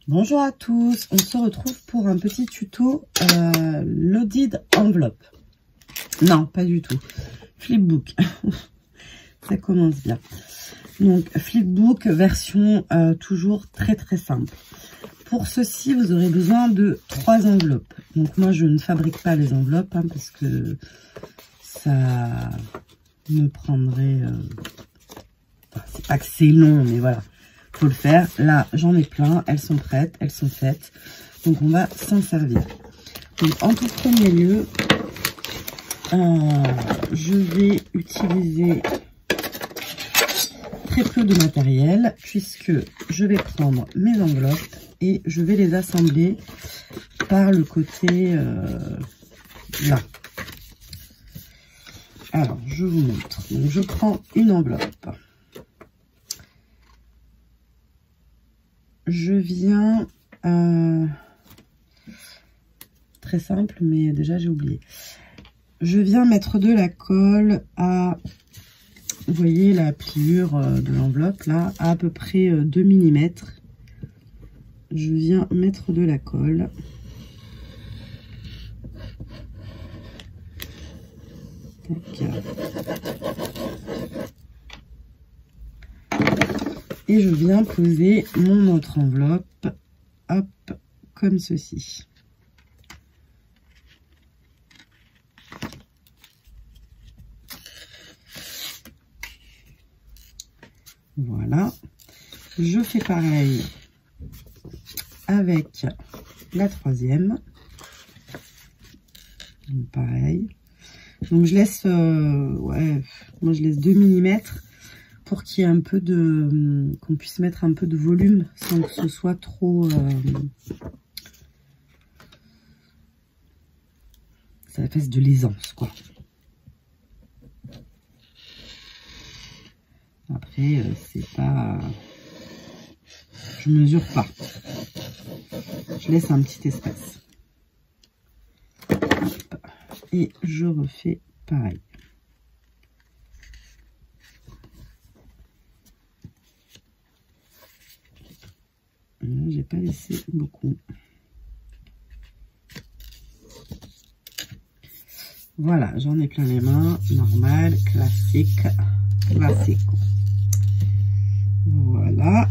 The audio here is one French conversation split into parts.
Bonjour à tous, on se retrouve pour un petit tuto Loaded Envelope. Non, pas du tout. Flipbook. Ça commence bien. Donc, Flipbook version toujours très simple. Pour ceci, vous aurez besoin de 3 enveloppes. Donc, moi, je ne fabrique pas les enveloppes parce que ça me prendrait... c'est pas que c'est long, mais voilà. Faut le faire. Là, j'en ai plein. Elles sont prêtes. Elles sont faites. Donc, on va s'en servir. Donc, en tout premier lieu, je vais utiliser très peu de matériel puisque je vais prendre mes enveloppes et je vais les assembler par le côté là. Alors, je vous montre. Donc, je prends une enveloppe. Je viens, très simple, mais déjà j'ai oublié. Je viens mettre de la colle à, vous voyez la pliure de l'enveloppe là, à peu près 2 mm. Je viens mettre de la colle. Tac. Et je viens poser mon autre enveloppe, hop, comme ceci. Voilà. Je fais pareil avec la troisième. Donc, pareil. Donc je laisse, ouais, moi je laisse 2 mm. Pour qu'il y ait un peu de... qu'on puisse mettre un peu de volume sans que ce soit trop... ça fasse de l'aisance, quoi. Après, c'est pas... je mesure pas. Je laisse un petit espace. Hop. Et je refais pareil. J'ai pas laissé beaucoup. Voilà, j'en ai plein les mains. Normal, classique, classique. Voilà.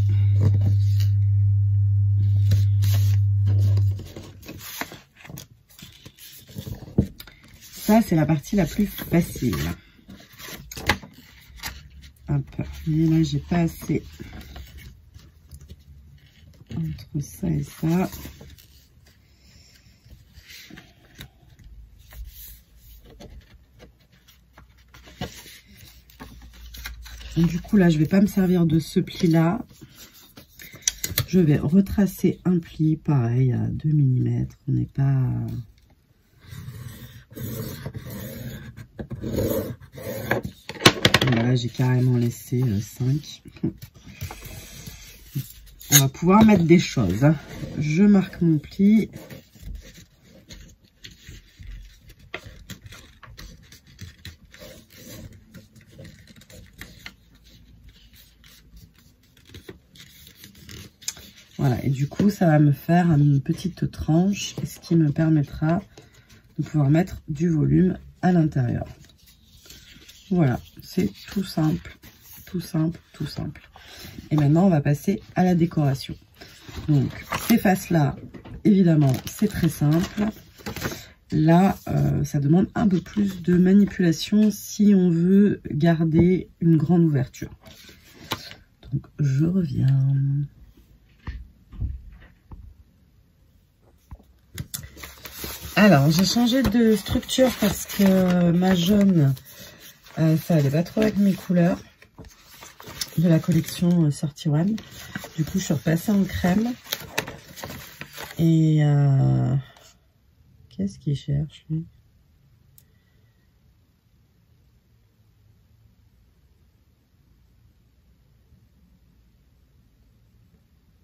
Ça, c'est la partie la plus facile. Hop. Mais là, j'ai pas assez entre ça et ça. Du coup, là, je vais pas me servir de ce pli-là. Je vais retracer un pli, pareil, à 2 mm. On n'est pas... Voilà, j'ai carrément laissé 5. On va pouvoir mettre des choses. Je marque mon pli. Voilà, et du coup, ça va me faire une petite tranche, ce qui me permettra de pouvoir mettre du volume à l'intérieur. Voilà, c'est tout simple, tout simple, tout simple. Et maintenant, on va passer à la décoration. Donc, ces faces-là, évidemment, c'est très simple. Là, ça demande un peu plus de manipulation si on veut garder une grande ouverture. Donc, je reviens. Alors, j'ai changé de structure parce que ma jaune, ça allait pas trop avec mes couleurs de la collection Sorty One. Du coup, je suis repassée en crème. Et qu'est-ce qu'il cherche, lui?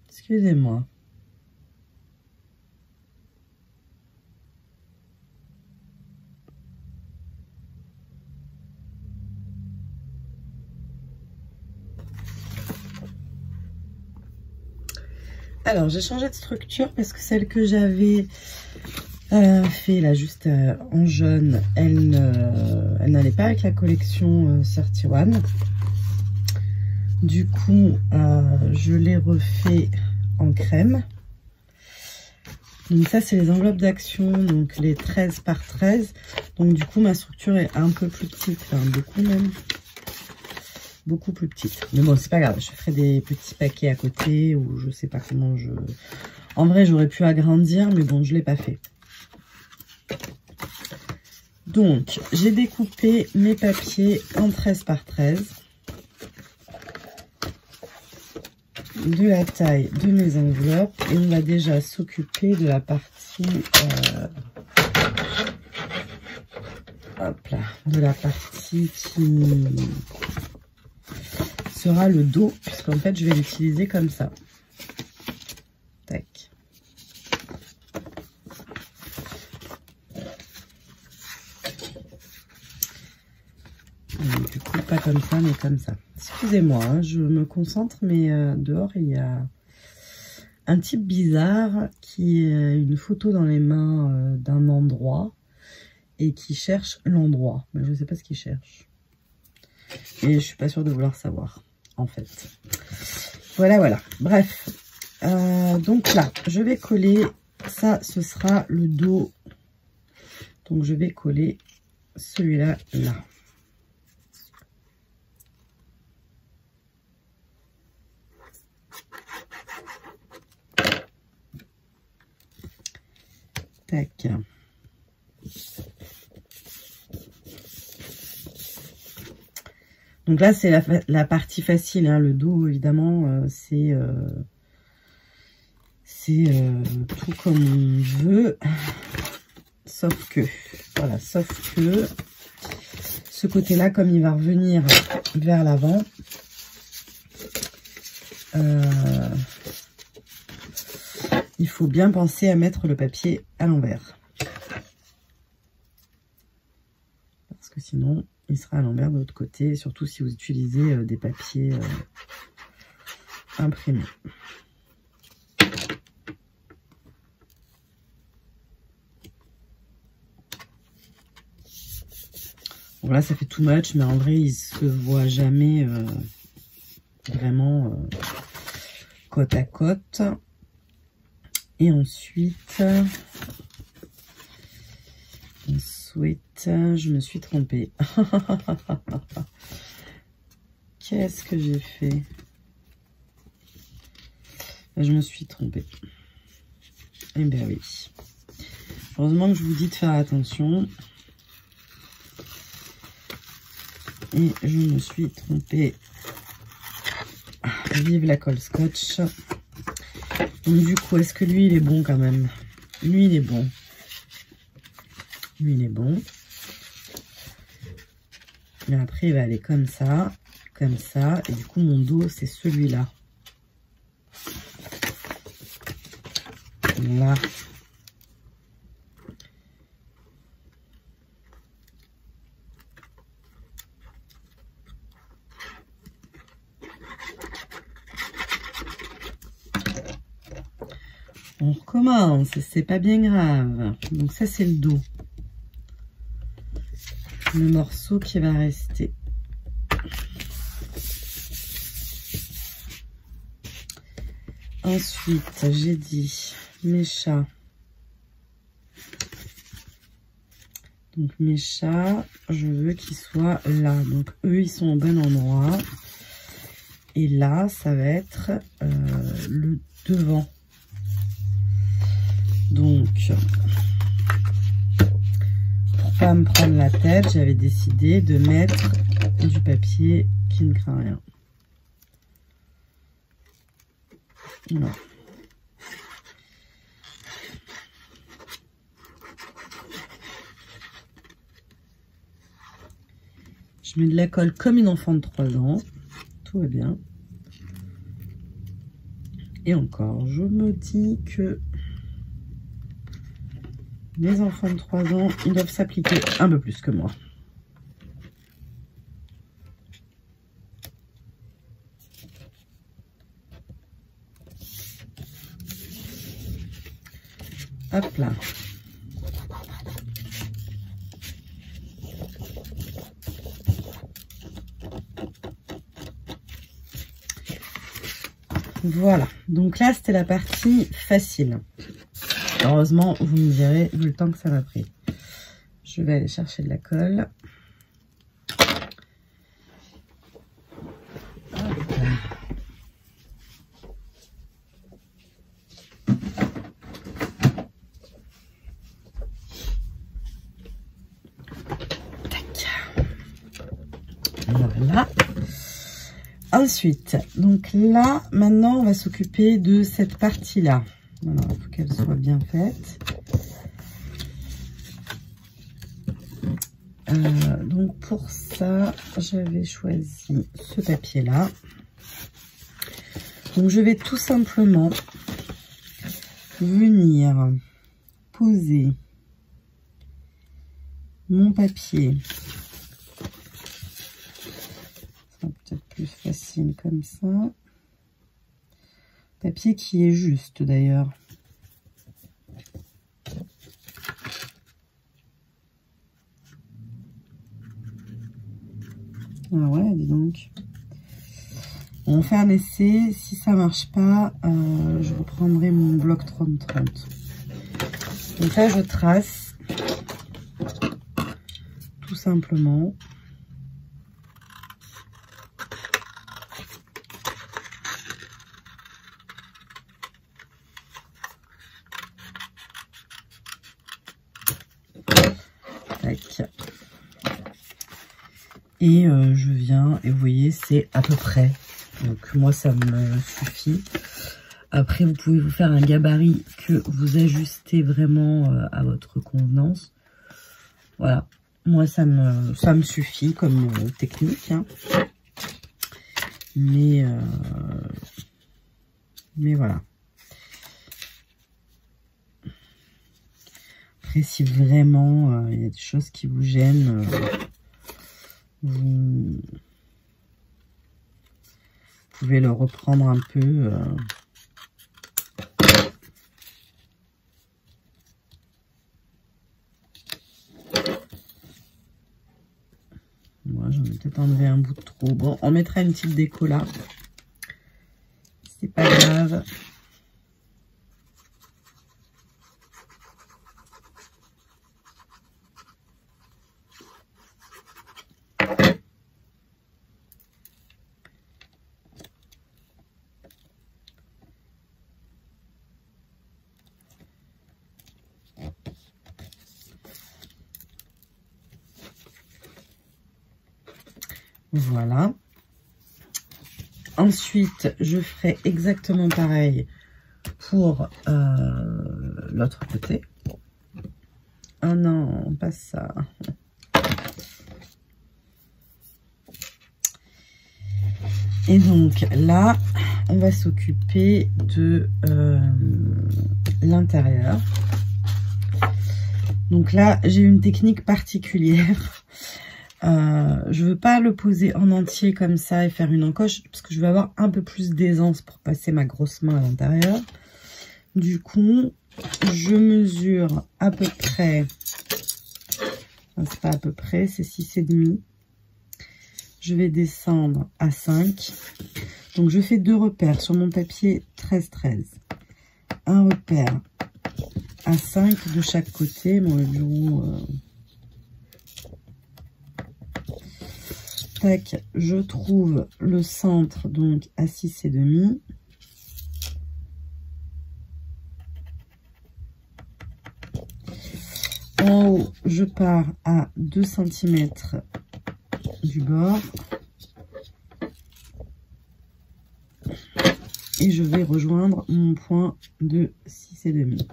Excusez-moi. Alors, j'ai changé de structure parce que celle que j'avais fait là juste en jaune, elle n'allait pas avec la collection 31. Du coup, je l'ai refait en crème. Donc ça, c'est les enveloppes d'action, donc les 13 par 13. Donc du coup, ma structure est un peu plus petite, enfin beaucoup même. Beaucoup plus petite. Mais bon, c'est pas grave, je ferai des petits paquets à côté ou je sais pas comment je... En vrai, j'aurais pu agrandir, mais bon, je l'ai pas fait. Donc, j'ai découpé mes papiers en 13 par 13. De la taille de mes enveloppes et on va déjà s'occuper de la partie hop là, de la partie qui sera le dos, puisqu'en fait je vais l'utiliser comme ça. Tac. Du coup pas comme ça mais comme ça. Excusez-moi, hein, je me concentre, mais dehors, il y a un type bizarre qui a une photo dans les mains d'un endroit et qui cherche l'endroit. Mais je ne sais pas ce qu'il cherche. Et je suis pas sûre de vouloir savoir, en fait. Voilà, voilà. Bref. Donc là, je vais coller. Ça, ce sera le dos. Donc, je vais coller celui-là, là. Tac. Donc là, c'est la partie facile, hein. Le dos, évidemment, c'est tout comme on veut. Sauf que, voilà, sauf que ce côté-là, comme il va revenir vers l'avant, il faut bien penser à mettre le papier à l'envers. Parce que sinon, il sera à l'envers de l'autre côté, surtout si vous utilisez des papiers imprimés. Bon, là, ça fait too much, mais en vrai, il se voit jamais vraiment côte à côte. Et ensuite, je me suis trompée. Qu'est-ce que j'ai fait? Je me suis trompée. Eh bien oui. Heureusement que je vous dis de faire attention. Et je me suis trompée. Vive la colle scotch. Donc du coup, est-ce que lui, il est bon quand même? Lui, il est bon. Lui, il est bon. Mais après, il va aller comme ça. Et du coup, mon dos, c'est celui-là. Là. On recommence, c'est pas bien grave. Donc ça, c'est le dos. Le morceau qui va rester. Ensuite, j'ai dit mes chats. Donc mes chats, je veux qu'ils soient là. Donc eux, ils sont au bon endroit. Et là, ça va être le devant. Donc, pour pas me prendre la tête, j'avais décidé de mettre du papier qui ne craint rien. Voilà. Je mets de la colle comme une enfant de 3 ans. Tout va bien. Et encore, je me dis que les enfants de 3 ans, ils doivent s'appliquer un peu plus que moi. Hop là. Voilà, donc là c'était la partie facile. Heureusement, vous me direz, vu le temps que ça m'a pris. Je vais aller chercher de la colle. Voilà. Ensuite, donc là, maintenant, on va s'occuper de cette partie-là. Alors, il faut qu'elle soit bien faite. Donc, pour ça, j'avais choisi ce papier-là. Donc, je vais tout simplement venir poser mon papier. Peut-être plus facile comme ça. Papier qui est juste d'ailleurs. Ah ouais, dis donc. On va faire l'essai. Si ça marche pas, je reprendrai mon bloc 30-30. Donc là, je trace tout simplement. Et je viens, et vous voyez, c'est à peu près. Donc moi, ça me suffit. Après, vous pouvez vous faire un gabarit que vous ajustez vraiment à votre convenance. Voilà. Moi, ça me suffit comme technique. Hein. Mais voilà. Après, si vraiment il y a des choses qui vous gênent, vous pouvez le reprendre un peu. Moi, j'en ai peut-être enlevé un bout de trop. Bon, on mettra une petite déco là. C'est pas grave. Voilà. Ensuite, je ferai exactement pareil pour l'autre côté. Oh non, pas ça. Et donc là, on va s'occuper de l'intérieur. Donc là, j'ai une technique particulière. Je veux pas le poser en entier comme ça et faire une encoche parce que je veux avoir un peu plus d'aisance pour passer ma grosse main à l'intérieur. Du coup, je mesure à peu près, enfin, c'est pas à peu près, c'est 6,5. Je vais descendre à 5. Donc je fais 2 repères sur mon papier 13-13. Un repère à 5 de chaque côté. Bon, le bureau... Tac, je trouve le centre donc à 6,5. En haut, je pars à 2 cm du bord. Et je vais rejoindre mon point de 6,5.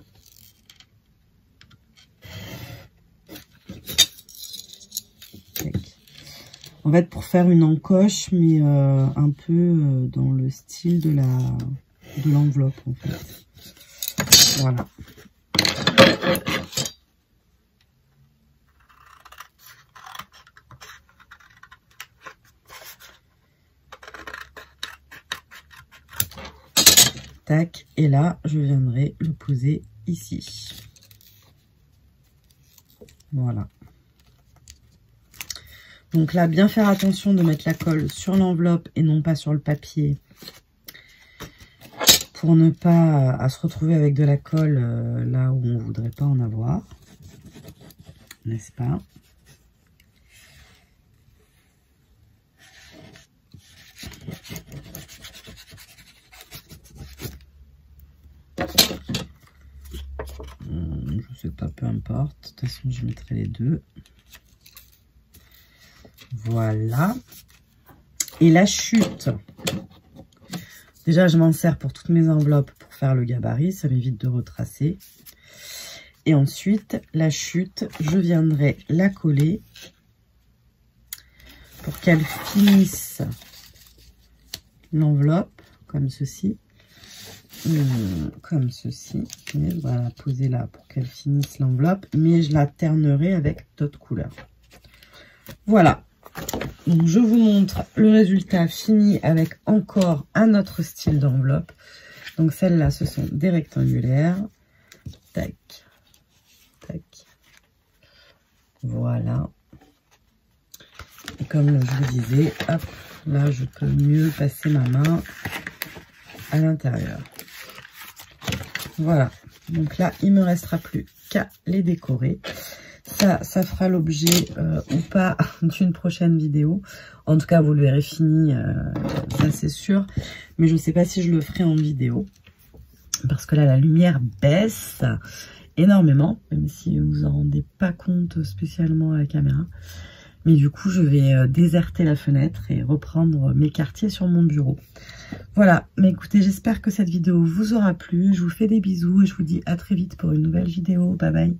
En fait, pour faire une encoche, mais un peu dans le style de l'enveloppe, en fait. Voilà. Tac, et là, je viendrai le poser ici. Voilà. Donc là, bien faire attention de mettre la colle sur l'enveloppe et non pas sur le papier pour ne pas se retrouver avec de la colle là où on ne voudrait pas en avoir. N'est-ce pas? Je sais pas, peu importe. De toute façon, je mettrai les deux. Voilà. Et la chute. Déjà, je m'en sers pour toutes mes enveloppes pour faire le gabarit. Ça m'évite de retracer. Et ensuite, la chute, je viendrai la coller pour qu'elle finisse l'enveloppe comme ceci. Comme ceci. Et je vais la poser là pour qu'elle finisse l'enveloppe. Mais je la ternerai avec d'autres couleurs. Voilà. Donc, je vous montre le résultat fini avec encore un autre style d'enveloppe. Donc, celles-là, ce sont des rectangulaires. Tac. Tac. Voilà. Et comme je vous disais, hop, là, je peux mieux passer ma main à l'intérieur. Voilà. Donc là, il ne me restera plus qu'à les décorer. Ça fera l'objet ou pas d'une prochaine vidéo. En tout cas, vous le verrez fini, ça c'est sûr. Mais je ne sais pas si je le ferai en vidéo. Parce que là, la lumière baisse énormément. Même si vous en rendez pas compte spécialement à la caméra. Mais du coup, je vais déserter la fenêtre et reprendre mes quartiers sur mon bureau. Voilà. Mais écoutez, j'espère que cette vidéo vous aura plu. Je vous fais des bisous et je vous dis à très vite pour une nouvelle vidéo. Bye bye.